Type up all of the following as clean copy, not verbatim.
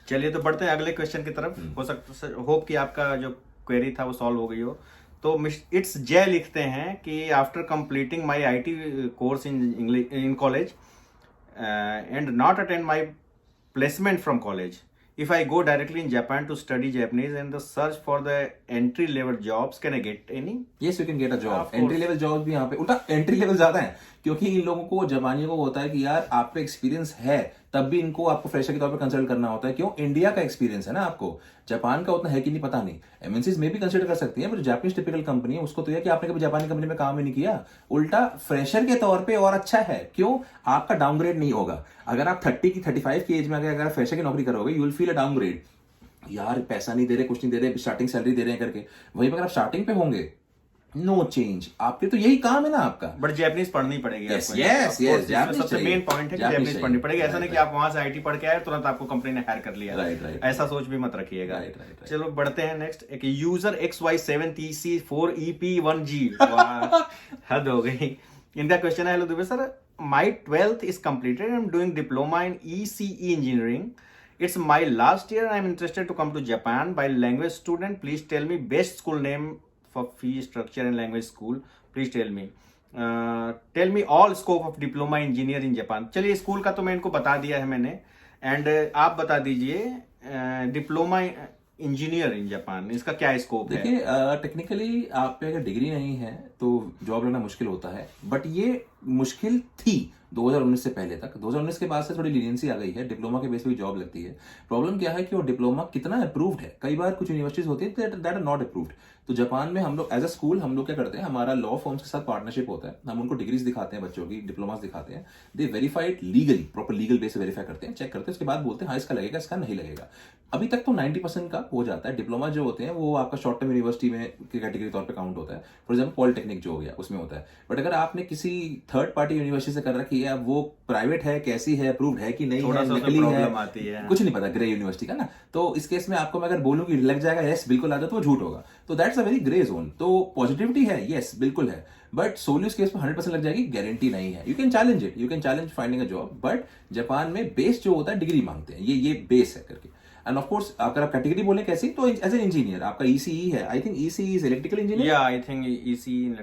चलिए तो बढ़ते हैं अगले क्वेश्चन की तरफ। हो सकता होप कि आपका जो क्वेरी था वो सॉल्व हो गई हो। तो इट्स जय लिखते हैं कि after completing my IT course in college and not attend my placement from college. If I go directly in Japan to study Japanese and the search for the entry level jobs, can I get any? Yes, you can get a job. Of entry course. Level job भी यहाँ पे उल्टा entry level ज्यादा है, क्योंकि इन लोगों को जापानियों को होता है कि यार आप पे एक्सपीरियंस है, तब भी इनको आपको फ्रेशर के तौर पे कंसिडर करना होता है। क्यों? इंडिया का एक्सपीरियंस है ना आपको, जापान का उतना है कि नहीं पता नहीं। एमएनसीज में भी कंसिडर कर सकती है, पर जापानीज टिपिकल कंपनी है उसको तो यह कि आपने कभी जापानी कंपनी में काम ही नहीं किया। उल्टा फ्रेशर के तौर पे और अच्छा है, क्यों? आपका डाउनग्रेड नहीं होगा। अगर आप 30 की 35 की एज में अगर फ्रेशर की नौकरी करोगे, you will feel a downgrade, यार पैसा नहीं दे रहे, कुछ नहीं दे रहे, स्टार्टिंग सैलरी दे रहे हैं करके। वहीं पर आप स्टार्टिंग पे होंगे, नो चेंज, आपके तो यही काम है ना आपका। बट जैपनीज पढ़नी पड़ेगी। Yes, yes, yes, जापानीज सबसे चाहिए। मेन पॉइंट है कि जापानीज जैपनीज पढ़नी पड़ेगी। ऐसा चाहिए। नहीं कि आप वहां से आईटी पढ़ के आए तुरंत आपको कंपनी ने हायर कर लिया। राइट। ऐसा सोच भी मत रखिएगा। राइट। चलो बढ़ते हैं नेक्स्ट। एक यूजर XY7TC4EP1G हद हो गई। इनका क्वेश्चन है, hello Dubey sir, my 12th is completed. I'm doing diploma in ECE engineering. It's my last year. I'm interested to come to Japan. By language student, please tell me best school name for fee structure and language school. Please tell me. Tell me all scope of diploma engineer in Japan. चलिए school का तो मैं इनको बता दिया है मैंने, and आप बता दीजिए डिप्लोमा इंजीनियर इन जापान, इसका क्या स्कोप है? देखिए टेक्निकली आप पे अगर डिग्री नहीं है तो जॉब लेना मुश्किल होता है, बट ये मुश्किल थी 2019 से पहले तक। 2019 के बाद से थोड़ी लीनियंसी आ गई है, डिप्लोमा के बेस पे जॉब लगती है। प्रॉब्लम क्या है कि वो डिप्लोमा कितना अप्रूव्ड है, कई बार कुछ यूनिवर्सिटीज होती है दैट आर नॉट अप्रूव्ड। तो जापान में हम लोग एज अ स्कूल हम लोग क्या करते हैं, हमारा लॉ फर्म्स के साथ पार्टनरशिप होता है, हम उनको डिग्रीज दिखाते हैं, बच्चों की डिप्लोमास दिखाते हैं, they verified legally, proper legal base verify करते हैं, चेक करते हैं, उसके बाद बोलते हैं हाँ इसका लगेगा, इसका नहीं लगेगा। अभी तक तो 90% का हो जाता है। डिप्लोमा जो होते हैं वो आपका शॉर्ट टर्म यूनिवर्सिटी में कैटेगरी तौर पे काउंट होता है, फॉर एग्जांपल पॉलिटेक्निक जो हो गया उसमें होता है। बट अगर आपने किसी थर्ड पार्टी यूनिवर्सिटी से कर रखी है, वो प्राइवेट है, कैसी है, अप्रूव्ड है कि नहीं है, नकली है, कुछ नहीं पता, ग्रे यूनिवर्सिटी का ना, तो इस केस में आपको मैं अगर बोलूं कि लग जाएगा, यस बिल्कुल आ जाए, तो वो झूठ होगा। तो that's a very grey zone. तो पॉजिटिविटी है, यस बिल्कुल है, बट सोली उस केस में 100% लग जाएगी, गारंटी नहीं है। You can challenge it, you can challenge finding a job, but Japan में बेस जो होता है डिग्री मांगते हैं, ये बेस है करके। एंड ऑफ कोर्स अगर आप कैटेगरी बोले कैसी, तो एज एन इंजीनियर आपका ईसीई है, I think ECE is electrical engineer, या आई थिंक ईसीई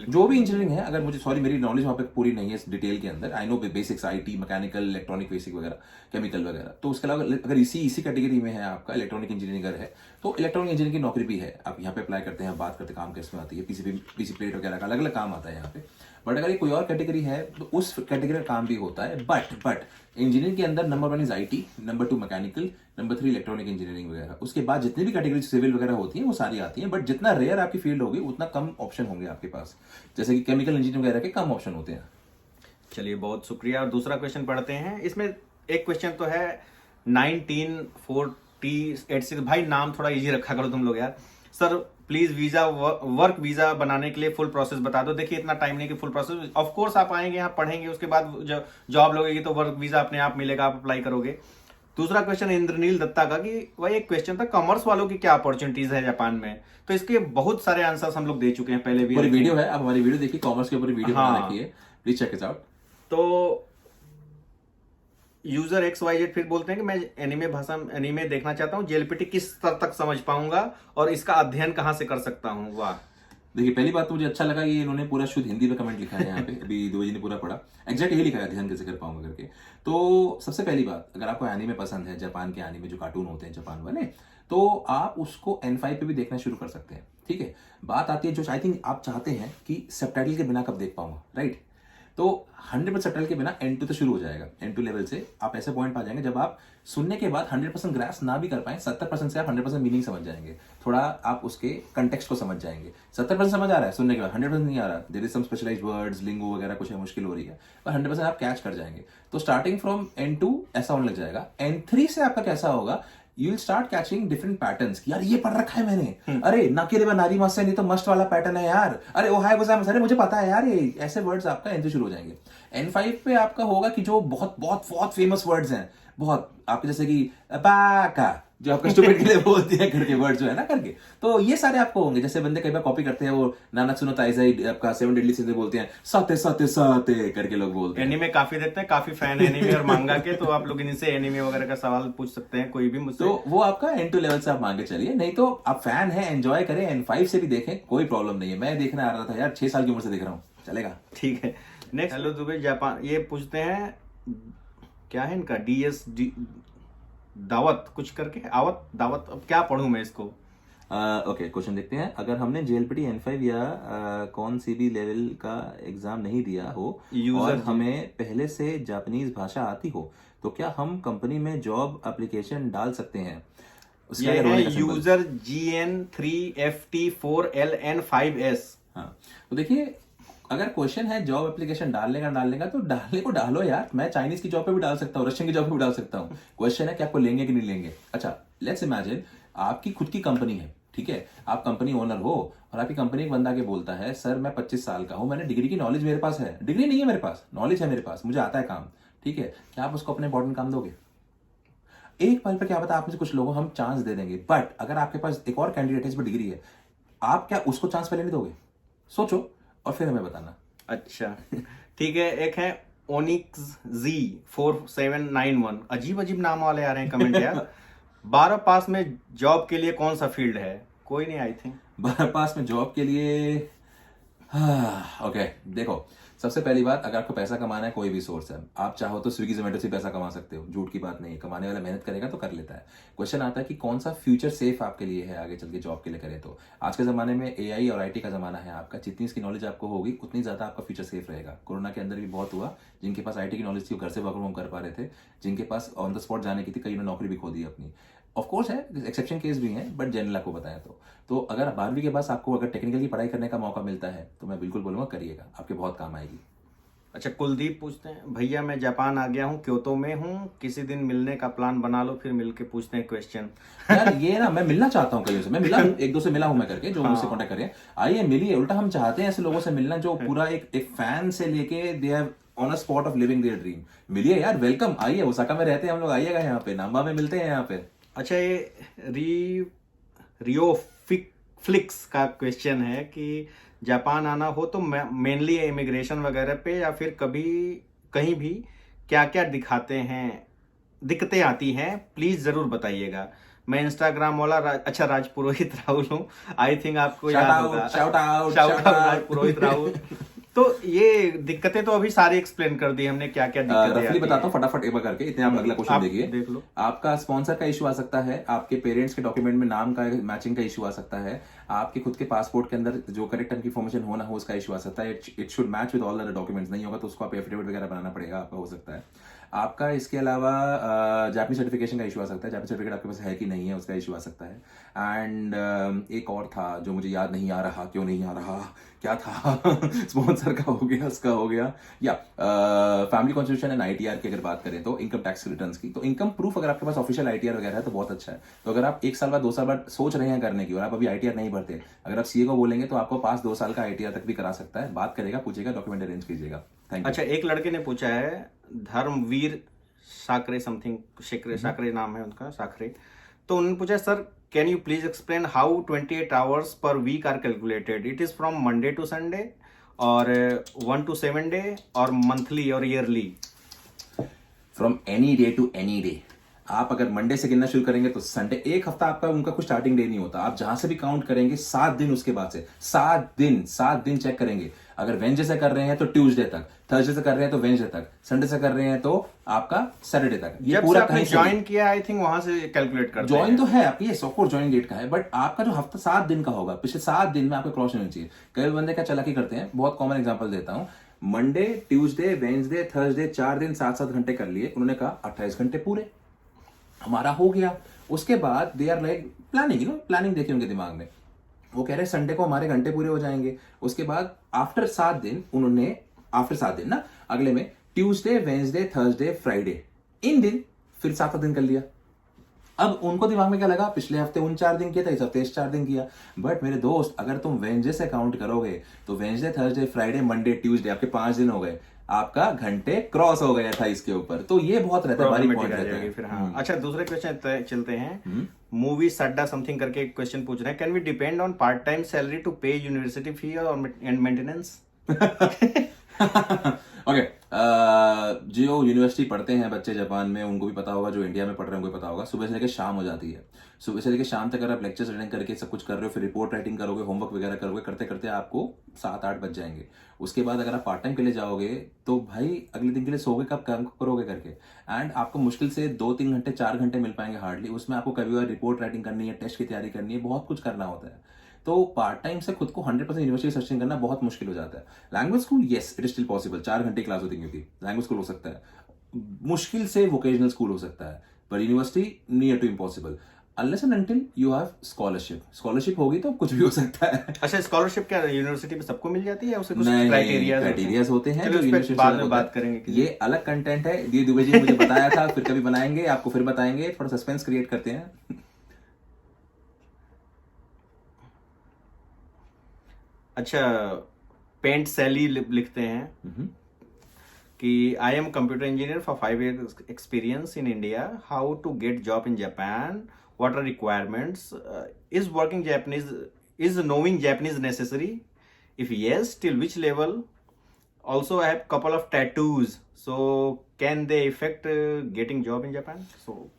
जो भी इंजीनियरिंग है। अगर मुझे सॉरी मेरी नॉलेज वहां पे पूरी नहीं है इस डिटेल के अंदर, I know basics IT, mechanical, electronic basic वगैरह, केमिकल वगैरह। तो उसके अलावा अगर इसी कैटेगरी में है आपका, इलेक्ट्रॉनिक इंजीनियरिंग अगर है, तो इलेक्ट्रॉनिक इंजीनियरिंग की नौकरी भी है। आप यहाँ पे अप्लाई करते हैं, बात करते काम कैसे आती है, पीसी प्लेट वगैरह का अलग अलग काम आता है यहाँ पे। बट अगर ये कोई और कैटेगरी है तो उस कैटेगरी का काम भी होता है। बट इंजीनियरिंग के अंदर number 1 is IT, number 2 mechanical, number 3 electronic engineering वगैरह। उसके बाद जितनी भी कैटेगरी सिविल वगैरह होती है वो सारी आती हैं, बट जितना रेयर आपकी फील्ड होगी उतना कम ऑप्शन होंगे आपके पास, जैसे कि केमिकल इंजीनियरिंग वगैरह के कम ऑप्शन होते हैं। चलिए बहुत शुक्रिया। और दूसरा क्वेश्चन पढ़ते हैं। इसमें एक क्वेश्चन तो है 194086, भाई नाम थोड़ा इजी रखा करो तुम लोग यार। Sir please visa work visa बनाने के लिए फुल प्रोसेस बता दो। देखिए इतना टाइम नहीं कि फुल प्रोसेस, ऑफ कोर्स आप आएंगे यहाँ पढ़ेंगे, उसके बाद जॉब लगेगी तो वर्क वीजा अपने आप मिलेगा, आप अप्लाई करोगे। दूसरा क्वेश्चन इंद्रनील दत्ता का, कि वही एक क्वेश्चन था, कॉमर्स वालों की क्या अपॉर्चुनिटीज है जापान में। तो इसके बहुत सारे आंसर्स हम लोग दे चुके हैं पहले भी, पूरी वीडियो है, आप हमारी वीडियो देखिए, कॉमर्स के ऊपर वीडियो बना रखी है, प्लीज चेक इट आउट। तो यूजर XYZ फिर बोलते हैं कि मैं एनिमे देखना चाहता हूँ, जेएलपीटी किस स्तर तक समझ पाऊंगा और इसका अध्ययन कहाँ से कर सकता हूँ? वाह, देखिए पहली बात तो मुझे अच्छा लगा ये इन्होंने पूरा शुद्ध हिंदी में कमेंट लिखा है यहाँ पे, अभी दुबे जी ने पूरा पढ़ा, एग्जैक्ट यही लिखा है, ध्यान कैसे कर पाऊंगा करके। तो सबसे पहली बात, अगर आपको एनीमे पसंद है, जापान के एनीमे जो कार्टून होते हैं जापान वाले, तो आप उसको N5 पे भी देखना शुरू कर सकते हैं। ठीक है, बात आती है जो आई थिंक आप चाहते हैं कि सबटाइटल के बिना कब देख पाऊंगा, राइट? तो 100% सबटाइटल के बिना N2 तो शुरू हो जाएगा। N2 लेवल से आप ऐसे पॉइंट पा जाएंगे जब आप सुनने के बाद 100% ग्रास्प ना भी कर पाए, 70% से आप 100% मीनिंग समझ जाएंगे, थोड़ा आप उसके कंटेक्स्ट को समझ जाएंगे। 70% समझ आ रहा है सुनने के बाद, 100% नहीं आ रहा, there is some specialised words, lingo वगैरह कुछ है, मुश्किल हो रही है, पर 100% आप कैच कर जाएंगे। तो स्टार्टिंग फ्रॉम N2 ऐसा होने लग जाएगा। N3 से आपका कैसा होगा, you will start catching different patterns, यार ये पढ़ रखा है मैंने, अरे नाकिरेबा नारी मस्त है, नहीं तो मस्ट वाला पैटर्न है यार, अरे ओ हाय गोजाइमास, अरे मुझे पता है यार, ये ऐसे वर्ड्स आपका N3 शुरू हो जाएंगे। N5 पे आपका होगा कि जो बहुत बहुत बहुत फेमस वर्ड्स हैं, बहुत आपके जैसे कि बाका जो आपका स्टूपिड के लिए बोलती है करके वर्ड जो है ना करके, तो ये सारे आपको होंगे। जैसे बंदे कई बार कॉपी करते हैं, वो नाना सुनो ताइजाई आपका 7 डेडली सिंस बोलते हैं, साते साते साते करके लोग बोलते हैं। एनीमे काफी देखते हैं, काफी फैन एनीमे और मांगा के, तो आप लोग इनसे एनीमे वगैरह का सवाल पूछ सकते हैं कोई भी मुझसे। तो वो आपका N2 लेवल से आप मान के चलिए, नहीं तो आप फैन है एंजॉय करें, N5 से भी देखें, कोई प्रॉब्लम नहीं है। मैं देखने आ रहा था यार, 6 साल की उम्र से देख रहा हूँ, चलेगा। ठीक है। नेक्स्ट, हेलो दुबे जापान, ये पूछते हैं क्या है इनका, DS दावत कुछ करके, आवत दावत, अब क्या पढ़ूं मैं इसको। ओके, क्वेश्चन देखते हैं। अगर हमने JLPT N5 या कौन सी भी लेवल का एग्जाम नहीं दिया हो और हमें पहले से जापानीज भाषा आती हो, तो क्या हम कंपनी में जॉब एप्लीकेशन डाल सकते हैं? उसका ये क्या रोल है है सिंबल? User GN3FT4LN5S। हाँ, तो देखिए, अगर क्वेश्चन है जॉब एप्लीकेशन डालने का तो डालने को डालो यार। मैं चाइनीज की जॉब पे भी डाल सकता हूँ, रशियन की जॉब पे भी डाल सकता हूँ। क्वेश्चन है कि आपको लेंगे कि नहीं लेंगे। अच्छा, लेट्स इमेजिन आपकी खुद की कंपनी है, ठीक है, आप कंपनी ओनर हो और आपकी कंपनी एक बंदा के बोलता है, सर मैं 25 साल का हूं, मैंने डिग्री की नॉलेज मेरे पास है, डिग्री नहीं है मेरे पास, नॉलेज है मेरे पास, मुझे आता है काम, ठीक है, क्या आप उसको अपने इंपॉर्टेंट काम दोगे? एक पल पर क्या पता आप में से कुछ लोगों हम चांस दे देंगे, बट अगर आपके पास एक और कैंडिडेट है इस पर डिग्री है, आप क्या उसको चांस पहले नहीं दोगे? सोचो और फिर हमें बताना। अच्छा ठीक है। एक है ओनिक्स Z4791, अजीब अजीब नाम वाले आ रहे हैं कमेंट यार। 12 पास में जॉब के लिए कौन सा फील्ड है? कोई नहीं, आई थिंक 12 पास में जॉब के लिए, ओके, देखो, सबसे पहली बात, अगर आपको पैसा कमाना है, कोई भी सोर्स है, आप चाहो तो स्विगी जोमेटो से पैसा कमा सकते हो, झूठ की बात नहीं है, कमाने वाला मेहनत करेगा तो कर लेता है। क्वेश्चन आता है कि कौन सा फ्यूचर सेफ आपके लिए है आगे चल के जॉब के लिए करें तो। आज के जमाने में AI और IT का जमाना है, आपका जितनी इसकी नॉलेज आपको होगी उतनी ज्यादा आपका फ्यूचर सेफ रहेगा। कोरोना के अंदर भी बहुत हुआ, जिनके पास IT की नॉलेज थी वो घर से वर्क फ्रॉम होम कर पा रहे थे, जिनके पास ऑन द स्पॉट जाने की थी, कई ने नौकरी भी खो दी अपनी। ऑफ कोर्स है, एक्सेप्शन केस भी हैं, बट जनरल आपको बताया तो अगर 12वीं के बाद आपको अगर टेक्निकल की पढ़ाई करने का मौका मिलता है तो मैं बिल्कुल बोलूंगा करिएगा, आपके बहुत काम आएगी। अच्छा, कुलदीप पूछते हैं, भैया मैं जापान आ गया हूँ, क्योतो में हूँ, किसी दिन मिलने का प्लान बना लो, फिर मिलके पूछते हैं क्वेश्चन। यार ये ना, मैं मिलना चाहता हूँ कईयों से, मैं मिला हूँ, एक दो से मिला हूँ मैं करके, जो मुझसे कांटेक्ट करें, आइए मिलिए। उल्टा हम चाहते हैं ऐसे लोगों से मिलना जो पूरा एक फैन से लेके they have on a spot of living their dream. मिलिए यार, वेलकम, आइए, ओसाका में रहते हैं हम लोग, आइएगा यहाँ पे, नाम्बा में मिलते हैं यहाँ पे। अच्छा, ये रियो फ्लिक्स का क्वेश्चन है कि जापान आना हो तो मेनली इमिग्रेशन वगैरह पे या फिर कभी कहीं भी क्या क्या दिक्कतें आती हैं, प्लीज जरूर बताइएगा। मैं इंस्टाग्राम वाला अच्छा राज पुरोहित राहुल हूँ, आई थिंक आपको याद होगा। Shout out Raj Purohit Rahul. तो ये दिक्कतें तो अभी सारी एक्सप्लेन कर दी हमने, क्या क्या दिक्कतें रफली बताता हूँ फटाफट एक बार करके, इतने आप अगला क्वेश्चन देखिए। देख लो। आपका स्पॉन्सर का इशू आ सकता है, आपके पेरेंट्स के डॉक्यूमेंट में नाम का मैचिंग का इशू आ सकता है, आपके खुद के पासपोर्ट के अंदर जो करेक्ट इन्फॉर्मेशन होना हो उसका इशू आ सकता है, it should match with all other documents, नहीं होगा तो उसको आप एफिडेविट वगैरह बनाना पड़ेगा आपका, हो सकता है। आपका इसके अलावा जापानी सर्टिफिकेशन का इशू आ सकता है, जापानी सर्टिफिकेट आपके पास है कि नहीं है उसका इशू आ सकता है। एंड एक और था जो मुझे याद नहीं आ रहा, क्यों नहीं आ रहा, क्या था स्पॉन्सर का हो गया, उसका हो गया, या फैमिली कॉन्स्टिट्यूशन एंड ITR की अगर बात करें तो इनकम टैक्स रिटर्न्स की, तो इनकम प्रूफ अगर आपके पास ऑफिशियल ITR वगैरह है तो बहुत अच्छा है। तो अगर आप 1 साल बाद 2 साल बाद सोच रहे हैं करने की और आप अभी ITR नहीं भरते, अगर आप CA को बोलेंगे तो आपको पास 2 साल का ITR तक भी करा सकता है। बात करेगा, पूछेगा, डॉक्यूमेंट अरेंज कीजिएगा। Thank you. अच्छा, एक लड़के ने पूछा है, धर्मवीर साकरे समथिंग, साकरे नाम है उनका, साकरे। तो उन्होंने पूछा, sir can you please explain how 28 hours per week are calculated? It is from Monday to Sunday और 1 to 7 डे और मंथली और yearly? From any day to any day. आप अगर मंडे से गिनना शुरू करेंगे तो संडे, एक हफ्ता आपका उनका कुछ स्टार्टिंग डे नहीं होता, आप जहां से भी काउंट करेंगे 7 दिन, उसके बाद से 7 दिन चेक करेंगे। अगर वेंसडे से कर रहे हैं तो ट्यूसडे तक, थर्सडे से कर रहे हैं तो वेंसडे तक, संडे से कर रहे हैं तो आपका सैटरडे तक। ये पूरा कहीं ज्वाइन किया, आई थिंक वहां से कैलकुलेट करते हैं। ज्वाइन तो है आपकी, ये सॉफ्टवेयर ज्वाइन डेट का है, बट आपका जो हफ्ता 7 दिन का होगा, पिछले 7 दिन में आपको क्रॉस होना चाहिए। कई बंदे क्या चालाकी करते हैं, बहुत कॉमन एग्जांपल देता हूं, मंडे, ट्यूसडे, वेंसडे, थर्सडे, 4 दिन 7-7 घंटे कर लिए, उन्होंने कहा 28 घंटे पूरे हमारा हो गया। उसके बाद दे आर लाइक प्लानिंग देखिए उनके दिमाग में, वो कह रहे हैं संडे को हमारे घंटे पूरे हो जाएंगे। उसके बाद आफ्टर 7 दिन उन्होंने, आफ्टर 7 दिन ना, अगले में ट्यूसडे, वेंसडे, थर्सडे, फ्राइडे, इन दिन फिर 7 दिन कर लिया। अब उनको दिमाग में क्या लगा, पिछले हफ्ते 4 दिन किया था, इस हफ्ते 4 दिन किया। बट मेरे दोस्त, अगर तुम वेंसडे से काउंट करोगे तो Wednesday, Thursday, Friday, Monday, Tuesday, आपके 5 दिन हो गए। आपका घंटे क्रॉस हो गया था इसके ऊपर, तो ये बहुत रहता है, बारीक Problematic पॉइंट आ रहता जाएगी है। फिर। हाँ, अच्छा, दूसरे क्वेश्चन चलते हैं। मूवी सड्डा समथिंग करके एक क्वेश्चन पूछ रहे हैं, can we depend on part time salary to pay university fee और एंड मेंटेनेंस? ओके, जो यूनिवर्सिटी पढ़ते हैं बच्चे जापान में, उनको भी पता होगा, जो इंडिया में पढ़ रहे हैं उनको भी पता होगा, सुबह से लेकर शाम हो जाती है। सुबह से लेकर शाम तक अगर आप लेक्चर्स अटेंड करके सब कुछ कर रहे हो, फिर रिपोर्ट राइटिंग करोगे, होमवर्क वगैरह करोगे, करते करते आपको 7-8 बज जाएंगे। उसके बाद अगर आप पार्ट टाइम के लिए जाओगे तो भाई अगले दिन के लिए सोगे कब, काम करोगे करके, एंड आपको मुश्किल से 2-3 घंटे 4 घंटे मिल पाएंगे हार्डली। उसमें आपको कभी बार रिपोर्ट राइटिंग करनी है, टेस्ट की तैयारी करनी है, बहुत कुछ करना होता है। तो पार्ट टाइम से खुद को 100% यूनिवर्सिटी सर्चिंग करना बहुत मुश्किल हो जाता है। Language school, yes it is still possible, 4 घंटे क्लास होती है, क्योंकि लैंग्वेज स्कूल हो सकता है, मुश्किल से वोकेशनल स्कूल हो सकता है, पर university near to impossible unless and until you have scholarship होगी तो कुछ भी हो सकता है। अच्छा, स्कॉलरशिप क्या यूनिवर्सिटी में सबको मिल जाती है, उसे कुछ नहीं, क्राइटेरियाज होते हैं चलो जो उस पे यूनिवर्सिटी बाद से में होता बात है। करेंगे। ये अलग कंटेंट है, ये दुबे जी ने मुझे बताया था, फिर कभी बनाएंगे, आपको फिर बताएंगे, थोड़ा सस्पेंस क्रिएट करते हैं। अच्छा, पेंट सैली लिखते हैं कि I am computer engineer for 5 years experience in India, how to get job in Japan, what are requirements, is working Japanese, is knowing Japanese necessary, if yes till which level, also I have couple of tattoos, so can they effect getting job in Japan? So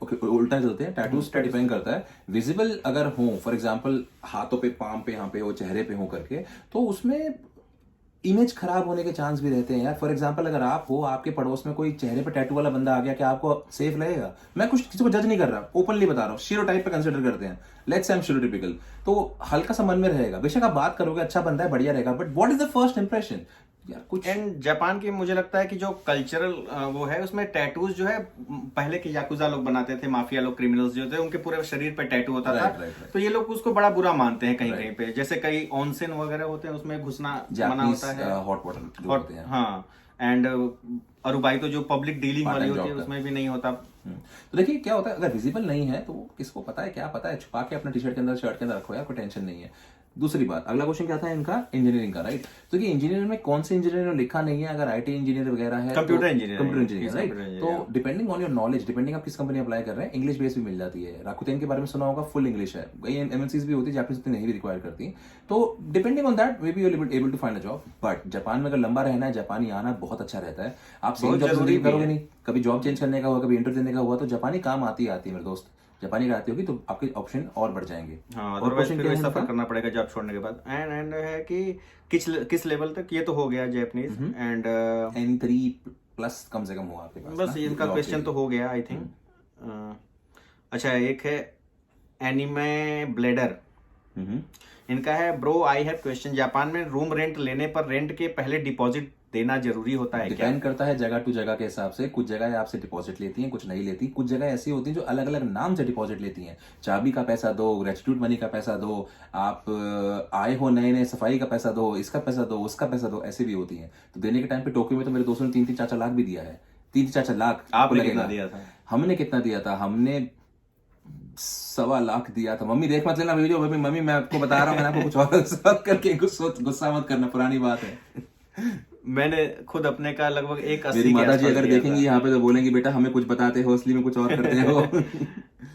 okay, उल्टा चलते हैं, tattoos पे depend करता है। Visible अगर हो, for example हाथों पे, पाम पे, यहाँ पे हो, चेहरे पे हो करके, तो उसमें इमेज खराब होने के चांस भी रहते हैं यार। फॉर एग्जांपल अगर आप हो, आपके पड़ोस में कोई चेहरे पे टैटू वाला बंदा आ गया, क्या आपको सेफ लगेगा? मैं कुछ किसी को जज नहीं कर रहा, ओपनली बता रहा हूँ, स्टीरियोटाइप पे कंसिडर करते हैं, let's say I am stereotypical, तो हल्का सा मन में रहेगा। बेशक आप बात करोगे, अच्छा बंदा है, बढ़िया रहेगा, but what is the first impression यार? कुछ एंड जापान की मुझे लगता है कि जो कल्चरल वो है, उसमें टैटूज जो है, पहले के याकुजा लोग बनाते थे, माफिया लोग, क्रिमिनल्स जो थे, उनके पूरे शरीर पे टैटू होता था। right. तो ये लोग उसको बड़ा बुरा मानते हैं कहीं कहीं पे, जैसे कई ऑनसेन वगैरह होते हैं, उसमें घुसना मना होता है, हॉट वाटर जो होते हैं। हाँ, एंड अरुबाई तो जो पब्लिक डीलिंग वाली होती है उसमें भी नहीं होता। तो देखिए क्या होता है, अगर विजिबल नहीं है तो किसको पता है, क्या पता है, छुपा के अपना टी शर्ट के अंदर, शर्ट के अंदर रखो यार, कोई टेंशन नहीं है। दूसरी बात, अगला क्वेश्चन क्या था इनका, इंजीनियरिंग का, राइट? तो कि इंजीनियर में कौन से इंजीनियर में लिखा नहीं है, अगर आईटी इंजीनियर वगैरह है, कंप्यूटर इंजीनियर, राइट? तो depending on your knowledge, depending आप किस कंपनी अप्लाई कर रहे हैं, इंग्लिश बेस भी मिल जाती है। राकुतेन के बारे में सुना होगा, फुल इंग्लिश है। कई एमएनसीज भी होती है जापानीज उतनी नहीं भी रिक्वायर करती, तो depending on that may be you able to find a job. But Japan में अगर लंबा रहना है, जापानी आना बहुत अच्छा रहता है। आप सेम जॉब जिंदगी करोगे नहीं, कभी जॉब चेंज करने का हुआ, कभी इंटरव्यू देने का हुआ, तो जापानी काम आती है मेरे दोस्त, जापानी कराती होगी तो आपके ऑप्शन और बढ़ जाएंगे। हाँ, अदरवाइज फिर सफर करना पड़ेगा जॉब छोड़ने के बाद। एंड है कि किस लेवल तक, ये तो हो गया जापानीज, एंड N3+ कम से कम हो आपके पास। बस इनका क्वेश्चन तो हो गया आई थिंक। अच्छा, एक है एनिमे ब्लेडर, इनका है, bro I have question, Japan में रूम रेंट लेने पर रेंट के पहले डिपॉजिट देना जरूरी होता है क्या? डिपेंड करता है जगह टू जगह के हिसाब से, कुछ जगह आपसे डिपॉजिट लेती हैं, कुछ नहीं लेती। कुछ जगह ऐसी होती हैं जो अलग अलग नाम से डिपॉजिट लेती हैं, चाबी का पैसा दो, ग्रेच्युटी मनी का पैसा दो, आप आए हो नए नए, सफाई का पैसा दो, इसका पैसा दो, उसका पैसा दो, ऐसे भी होती हैं। तो देने के टाइम पे टोक्यो में तो मेरे दोस्तों ने 3-4 लाख भी दिया है, 3-4 लाख। आपने कितना दिया था? हमने कितना दिया था? हमने 1.25 लाख दिया था। मम्मी देख मत लेना वीडियो, मम्मी मैं आपको बता रहा हूँ, मैंने आपको कुछ और करके गुस्सा मत करना, पुरानी बात है। मैंने खुद अपने का लगभग 1.80 मेरी माता जी अगर देखेंगी यहाँ पे तो बोलेंगी, बेटा हमें कुछ बताते हो, असली में कुछ और करते हो।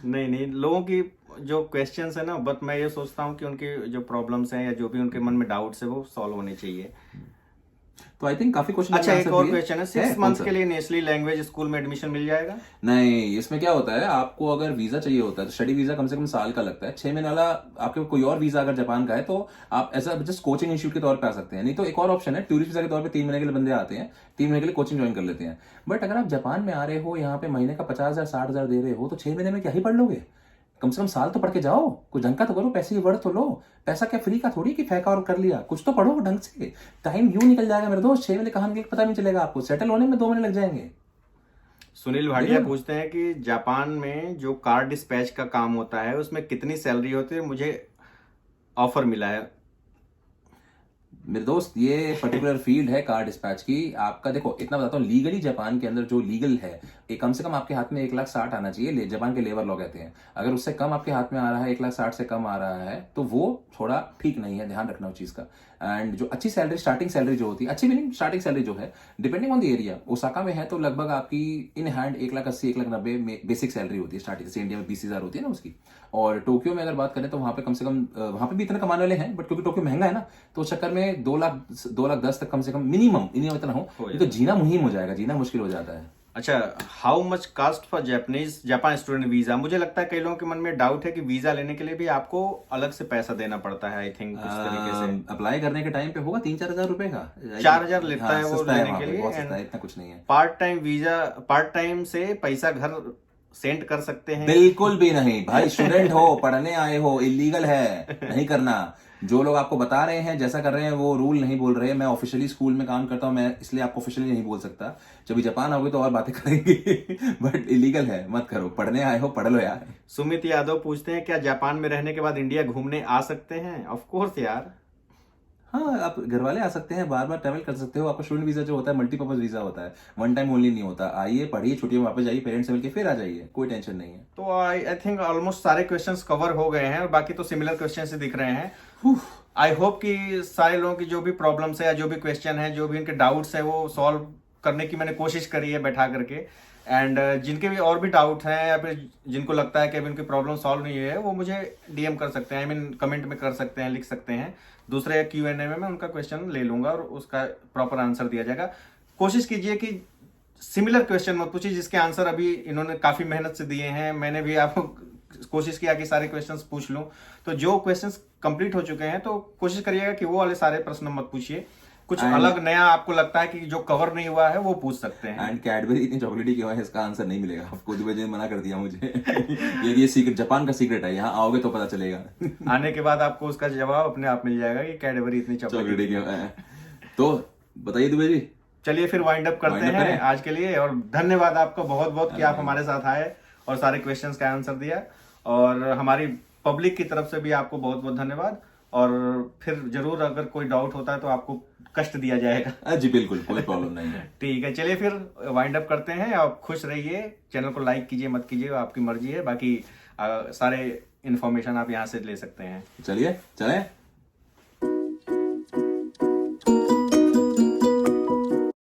नहीं, लोगों की जो क्वेश्चंस है ना, बट मैं ये सोचता हूँ कि उनकी जो प्रॉब्लम्स हैं या जो भी उनके मन में डाउट्स है वो सॉल्व होने चाहिए। तो आई थिंक काफी क्वेश्चन। अच्छा, एक और क्वेश्चन है, 6 मंथ्स के लिए नेशनल लैंग्वेज स्कूल में एडमिशन मिल जाएगा? नहीं, इसमें क्या होता है, आपको अगर वीजा चाहिए होता है तो स्टडी वीजा कम से कम साल का लगता है। 6 महीने वाला आपके कोई और वीजा अगर जापान का है तो आप ऐसा जस्ट कोचिंग इंस्टीट्यूट के तौर पे आ सकते हैं। नहीं तो एक और ऑप्शन है, टूरिस्ट वीजा के तौर पे 3 महीने के लिए बंदे आते हैं, 3 महीने के लिए कोचिंग ज्वाइन कर लेते हैं। बट अगर आप जापान में आ रहे हो, यहाँ पे महीने का 50,000 60,000 दे रहे हो, तो 6 महीने में क्या ही पढ़ लोगे? कम से कम साल तो पढ़ के जाओ, कुछ ढंग का तो करो, पैसे की वर्थ तो लो। पैसा क्या फ्री का थोड़ी कि फेंका और कर लिया, कुछ तो पढ़ो ढंग से। टाइम यूं निकल जाएगा मेरे दोस्त, 6 महीने कहाँ निकल पता नहीं चलेगा आपको, सेटल होने में 2 महीने लग जाएंगे। सुनील भाटिया पूछते हैं कि जापान में जो कार डिस्पैच का काम होता है उसमें कितनी सैलरी होती है? मुझे ऑफर मिला है। मेरे दोस्त, ये पर्टिकुलर फील्ड है कार डिस्पैच की। आपका देखो, इतना बताता हूँ, लीगली जापान के अंदर जो लीगल है कम से कम आपके हाथ में 1,60,000 आना चाहिए, जापान के लेबर लॉ कहते हैं। अगर उससे कम आपके हाथ में आ रहा है, 1,60,000 से कम आ रहा है, तो वो थोड़ा ठीक नहीं है, ध्यान रखना उस चीज का। एंड जो अच्छी सैलरी, स्टार्टिंग सैलरी जो होती है, अच्छी मीनिंग स्टार्टिंग सैलरी जो है, depending on the area, Osaka में है तो लगभग आपकी इन हैंड 1,80,000 1,90,000 बेसिक सैलरी होती है स्टार्टिंग से। इंडिया में 20,000 होती है ना उसकी। और टोक्यो में अगर बात करें तो वहां पे कम से कम, वहां पे भी इतने कमाने वाले हैं, बट क्योंकि टोक्यो महंगा है ना, तो उस चक्कर में 2,10,000 तक कम से कम मिनिमम इतना हो, नहीं तो जीना मुहिम हो जाएगा, जीना मुश्किल हो जाता है। अच्छा, how much cost for Japan student visa? मुझे लगता है कई लोगों के मन में डाउट है कि वीजा लेने के लिए भी आपको अलग से पैसा देना पड़ता है, आई थिंक इस तरीके से। अप्लाई करने के टाइम पे होगा 3-4 हजार रुपए का, 4,000 लेता है वो सस्ता लेने वहाँ के पे, लिए। बहुत सस्ता है, इतना कुछ नहीं है। Part time visa, part time से पैसा घर सेंड कर सकते हैं? बिल्कुल भी नहीं भाई, स्टूडेंट हो, पढ़ने आए हो, इलीगल है, नहीं करना। जो लोग आपको बता रहे हैं जैसा कर रहे हैं वो रूल नहीं बोल रहे हैं। मैं ऑफिशियली स्कूल में काम करता हूं, मैं इसलिए आपको ऑफिशियली नहीं बोल सकता। जब भी जापान आओगे तो और बातें करेंगे बट इलीगल है, मत करो। पढ़ने आए हो, पढ़ लो यार। सुमित यादव पूछते हैं, क्या जापान में रहने के बाद इंडिया घूमने आ सकते हैं? ऑफ कोर्स यार। हाँ, आप घर वाले आ सकते हैं, बार बार ट्रैवल कर सकते हो। आपका स्टूडेंट वीजा जो होता है मल्टीपर्पज वीजा होता है, वन टाइम ओनली नहीं होता। आइए, पढ़िए, छुट्टियों में वापस जाइए, पेरेंट्स से मिलकर फिर आ जाइए, कोई टेंशन नहीं है। तो आई थिंक ऑलमोस्ट सारे क्वेश्चंस कवर हो गए हैं, और बाकी तो सिमिलर क्वेश्चन से दिख रहे हैं। आई होप कि सारे लोगों की जो भी प्रॉब्लम्स है या जो भी क्वेश्चन है, जो भी उनके डाउट्स है, वो सॉल्व करने की मैंने कोशिश करी है बैठा करके। एंड जिनके भी और भी डाउट हैं या फिर जिनको लगता है कि अभी उनकी प्रॉब्लम सॉल्व नहीं है, वो मुझे डीएम कर सकते हैं, आई मीन कमेंट में कर सकते हैं, लिख सकते हैं। दूसरे Q&A में मैं उनका क्वेश्चन ले लूंगा और उसका प्रॉपर आंसर दिया जाएगा। कोशिश कीजिए कि सिमिलर क्वेश्चन मत पूछिए जिसके आंसर अभी इन्होंने काफी मेहनत से दिए हैं। मैंने भी आपको कोशिश किया कि सारे क्वेश्चंस पूछ लूं, तो जो क्वेश्चंस कंप्लीट हो चुके हैं तो कोशिश करिएगा कि वो वाले सारे प्रश्न मत पूछिए। कुछ अलग नया आपको लगता है कि जो कवर नहीं हुआ है वो पूछ सकते हैं। एंड कैडबरी इतनी चॉकलेटी क्यों है, इसका आंसर नहीं मिलेगा आपको। दुबई ने मना कर दिया मुझे ये सीक्रेट, जापान का सीक्रेट है, यहाँ आओगे तो पता चलेगा। आने के बाद आपको उसका जवाब अपने आप मिल जाएगा कि कैडबरी इतनी चॉकलेटी क्यों है। तो बताइए दुबई जी। चलिए फिर वाइंड अप करते हैं आज के लिए, और धन्यवाद आपका बहुत बहुत कि आप हमारे साथ आए और सारे क्वेश्चंस का आंसर दिया, और हमारी पब्लिक की तरफ से भी आपको बहुत बहुत धन्यवाद। और फिर जरूर अगर कोई डाउट होता है तो आपको कष्ट दिया जाएगा। जी बिल्कुल, कोई प्रॉब्लम नहीं है। ठीक है, चलिए फिर वाइंड अप करते हैं। आप खुश रहिए, चैनल को लाइक कीजिए मत कीजिए आपकी मर्जी है, बाकी सारे इन्फॉर्मेशन आप यहाँ से ले सकते हैं। चलिए चलें।